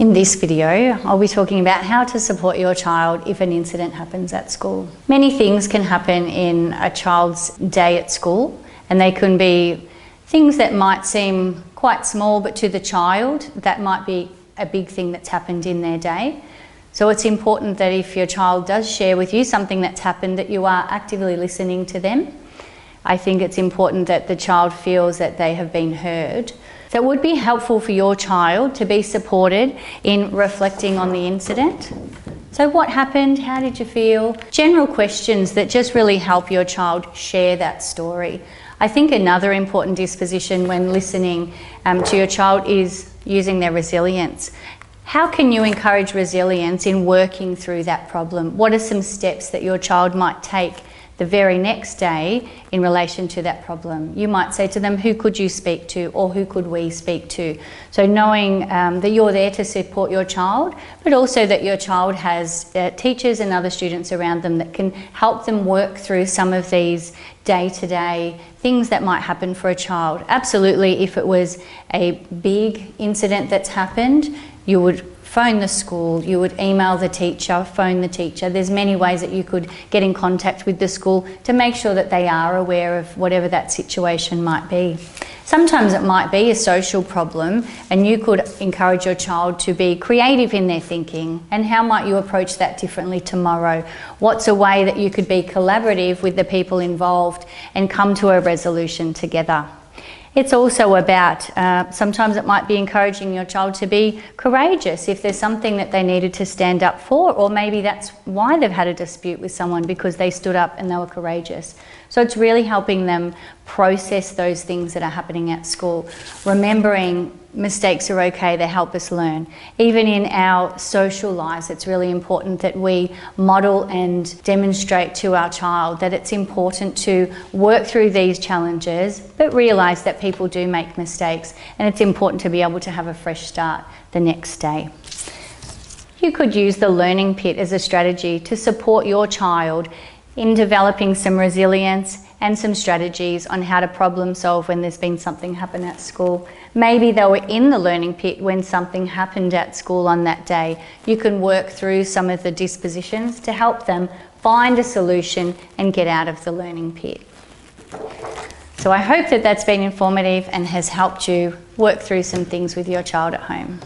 In this video, I'll be talking about how to support your child if an incident happens at school. Many things can happen in a child's day at school, and they can be things that might seem quite small, but to the child, that might be a big thing that's happened in their day. So it's important that if your child does share with you something that's happened, that you are actively listening to them. I think it's important that the child feels that they have been heard. So it would be helpful for your child to be supported in reflecting on the incident. So what happened? How did you feel? General questions that just really help your child share that story. I think another important disposition when listening to your child is using their resilience. How can you encourage resilience in working through that problem? What are some steps that your child might take the very next day in relation to that problem? You might say to them, who could you speak to, or who could we speak to? So knowing that you're there to support your child, but also that your child has teachers and other students around them that can help them work through some of these day-to-day things that might happen for a child. Absolutely, if it was a big incident that's happened, you would phone the school, you would email the teacher, phone the teacher. There's many ways that you could get in contact with the school to make sure that they are aware of whatever that situation might be. Sometimes it might be a social problem, and you could encourage your child to be creative in their thinking. And how might you approach that differently tomorrow? What's a way that you could be collaborative with the people involved and come to a resolution together? It's also about, sometimes it might be encouraging your child to be courageous if there's something that they needed to stand up for, or maybe that's why they've had a dispute with someone, because they stood up and they were courageous. So it's really helping them process those things that are happening at school. Remembering mistakes are okay, they help us learn. Even in our social lives, it's really important that we model and demonstrate to our child that it's important to work through these challenges, but realise that people do make mistakes, and it's important to be able to have a fresh start the next day. You could use the learning pit as a strategy to support your child in developing some resilience and some strategies on how to problem solve when there's been something happen at school. Maybe they were in the learning pit when something happened at school on that day. You can work through some of the dispositions to help them find a solution and get out of the learning pit. So I hope that that's been informative and has helped you work through some things with your child at home.